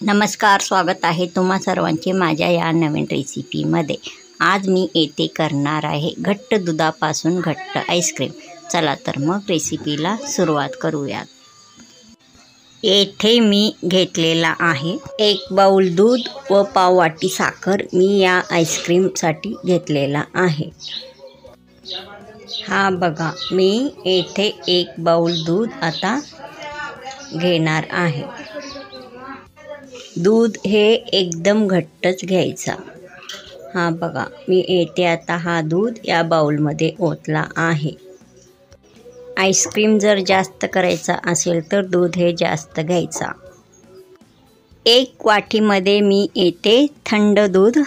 नमस्कार, स्वागत आहे तुम्हा सर्वांचे माझ्या या नवीन रेसिपीमध्ये। आज मी येथे करणार आहे घट्ट दुधापासून घट्ट आईस्क्रीम। चला तर मग रेसिपीला सुरुवात करूयात। येथे मी घेतलेला आहे 1 बाउल दूध व पाव वाटी साखर मी या आईस्क्रीमसाठी घेतलेला आहे। हा बघा, मी येथे 1 बाउल दूध आता घेणार आहे। दूध हे एकदम घट्टच घ्यायचा। हा बघा, मी येथे आता हा दूध या बाउलमध्ये ओतला आहे। आईस्क्रीम जर जास्त करायचा असेल तर दूध हे जास्त घ्यायचा। 1 वाटीमध्ये मी येथे थंड दूध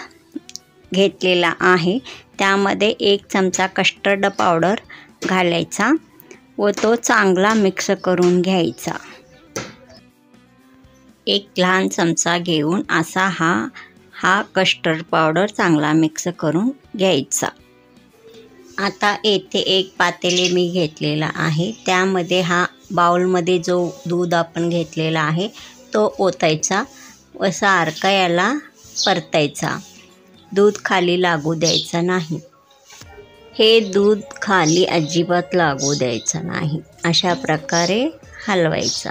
घेतलेला आहे। त्यामध्ये 1 चमचा कस्टर्ड पावडर घालायचा व तो चांगला मिक्स करून घ्यायचा। 1 लहान चमचा घेऊन असा हा कस्टर्ड पावडर चांगला मिक्स करून घ्यायचा। आता येथे 1 पातेले मी घेतलेला आहे। त्यामध्ये हा बाउलमध्ये जो दूध आपण घेतलेला आहे तो ओतायचा व सारखा याला परतायचा। दूध खाली लागू द्यायचा नाही। हे दूध खाली अजिबात लागू द्यायचं नाही। अशा प्रकारे हलवायचा।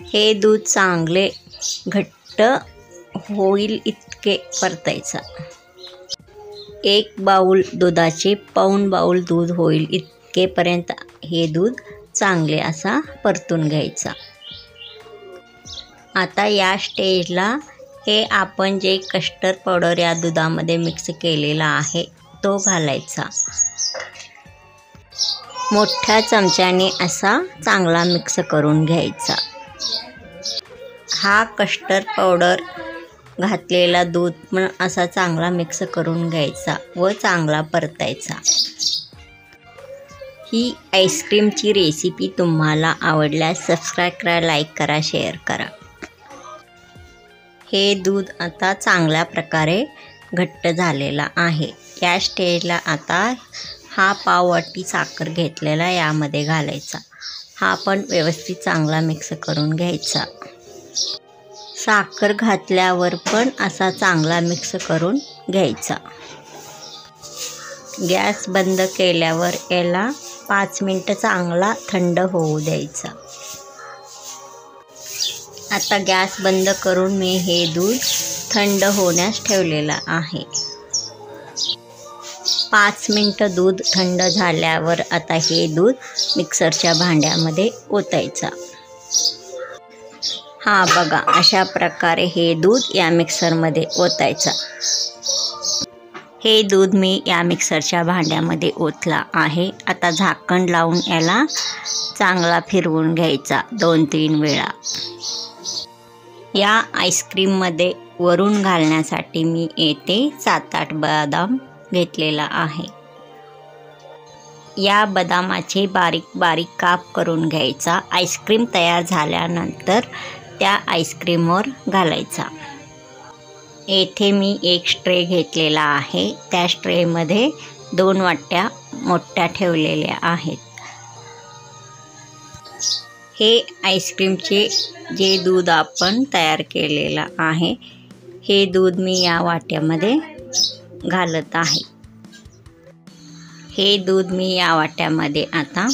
हे दूध चांगले घट्ट होईल इतके परतायचा। 1 बाउल दुधाचे पाऊण बाउल दूध होईल इतकेपर्यंत हे दूध चांगले असा परतून घ्यायचा। आता या स्टेजला हे आपण जे कस्टर्ड पावडर या दुधामध्ये मिक्स केलेला आहे तो घालायचा। मोठ्या चमच्याने असा चांगला मिक्स करून घ्यायचा। हा कस्टर्ड पावडर घातलेला दूध पण असा चांगला मिक्स करून घ्यायचा व चांगला परतायचा। ही आईस्क्रीमची रेसिपी तुम्हाला आवडल्यास सबस्क्राईब करा, लाईक करा, शेअर करा। हे दूध आता चांगल्या प्रकारे घट्ट झालेला आहे। या स्टेजला आता हा पाव वाटी साखर घेतलेला यामध्ये घालायचा। हा पण व्यवस्थित चांगला मिक्स करून घ्यायचा। साखर घातल्यावर पण असा चांगला मिक्स करून घ्यायचा। गॅस बंद केल्यावर याला 5 मिनिटं चांगला थंड होऊ द्यायचा। आता गॅस बंद करून मी हे दूध थंड होण्यास ठेवलेला आहे। 5 मिनिटं दूध थंड झाल्यावर आता हे दूध मिक्सरच्या भांड्यामध्ये ओतायचा। हा बघा, अशा प्रकारे हे दूध या मिक्सरमध्ये ओतायचा। हे दूध मी या मिक्सरच्या भांड्यामध्ये ओतला आहे। आता झाकण लावून याला चांगला फिरवून घ्यायचा 2-3 वेळा। या आईस्क्रीममध्ये वरून घालण्यासाठी मी येथे 7-8 बदाम घेतलेला आहे। या बदामाचे बारीक बारीक काप करून घ्यायचा। आईस्क्रीम तयार झाल्यानंतर त्या आईस्क्रीमवर घालायचा। येथे मी 1 स्ट्रे घेतलेला आहे। त्या स्ट्रेमध्ये 2 वाट्या मोठ्या ठेवलेल्या आहेत। हे आईस्क्रीमचे जे दूध आपण तयार केलेलं आहे हे दूध मी या वाट्यामध्ये घालत आहे। हे दूध मी या वाट्यामध्ये आता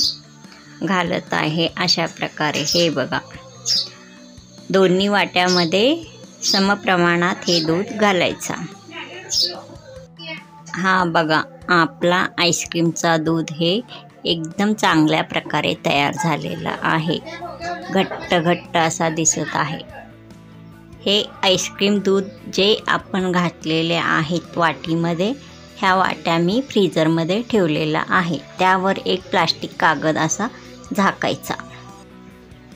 घालत आहे। अशा प्रकारे हे बघा, दोन्ही वाट्यामध्ये समप्रमाणात हे दूध घालायचा। हा बघा, आपला आईस्क्रीमचा दूध हे एकदम चांगल्या प्रकारे तयार झालेला आहे। घट्ट घट्ट असा दिसत आहे। हे आईस्क्रीम दूध जे आपण घातलेले आहेत वाटीमध्ये, ह्या वाट्या मी फ्रीजरमध्ये ठेवलेला आहे। त्यावर 1 प्लास्टिक कागद असा झाकायचा।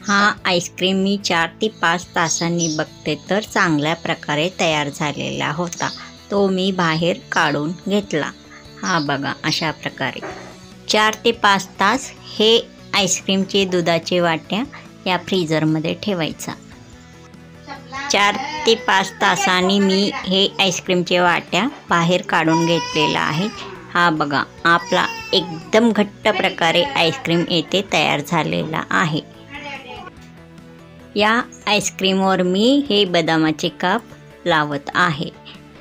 हा आईस्क्रीम मी 4 ते 5 तासांनी बघते तर चांगल्या प्रकारे तयार झालेला होता। तो मी बाहेर काढून घेतला। हा बघा, अशा प्रकारे 4 ते 5 तास हे आईस्क्रीमचे दुधाचे वाट्या या फ्रीजरमध्ये ठेवायचा। 4 ते 5 तासांनी मी हे आईस्क्रीमचे वाट्या बाहेर काढून घेतलेला आहे। हा बघा, आपला एकदम घट्ट प्रकारे आईस्क्रीम येथे तयार झालेला आहे। या आईस्क्रीमवर मी हे बदामाचे काप लावत आहे।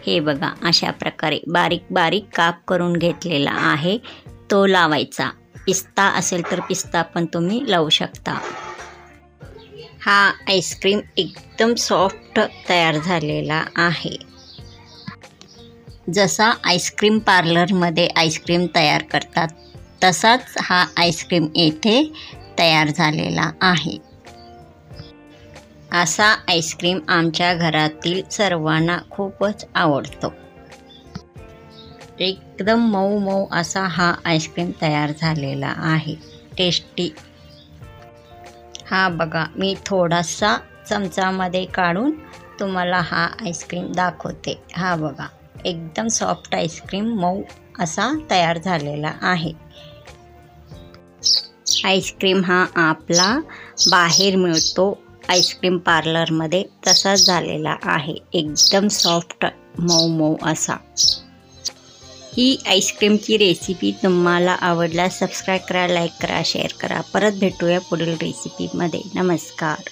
हे बघा, अशा प्रकारे बारीक बारीक काप करून घेतलेला आहे, तो लावायचा। पिस्ता असेल तर पिस्ता पण तुम्ही लावू शकता। हा आईस्क्रीम एकदम सॉफ्ट तयार झालेला आहे। जसा आईस्क्रीम पार्लरमध्ये आईस्क्रीम तयार करतात तसाच हा आईस्क्रीम येथे तयार झालेला आहे। असा आईस्क्रीम आमच्या घरातील सर्वांना खूपच आवडतो। एकदम मऊ मऊ असा हा आईस्क्रीम तयार झालेला आहे, टेस्टी। हा बघा, मी थोडासा चमचामध्ये काढून तुम्हाला हा आईस्क्रीम दाखवते। हा बघा, एकदम सॉफ्ट आईस्क्रीम मऊ असा तयार झालेला आहे। आईस्क्रीम हा आपला बाहेर मिळतो आईस्क्रीम पार्लरमध्ये तसाच झालेला आहे, एकदम सॉफ्ट मऊ मऊ असा। ही आईस्क्रीमची रेसिपी तुम्हाला आवडल्यास सबस्क्राईब करा, लाईक करा, शेअर करा। परत भेटूया पुढील रेसिपीमध्ये। नमस्कार।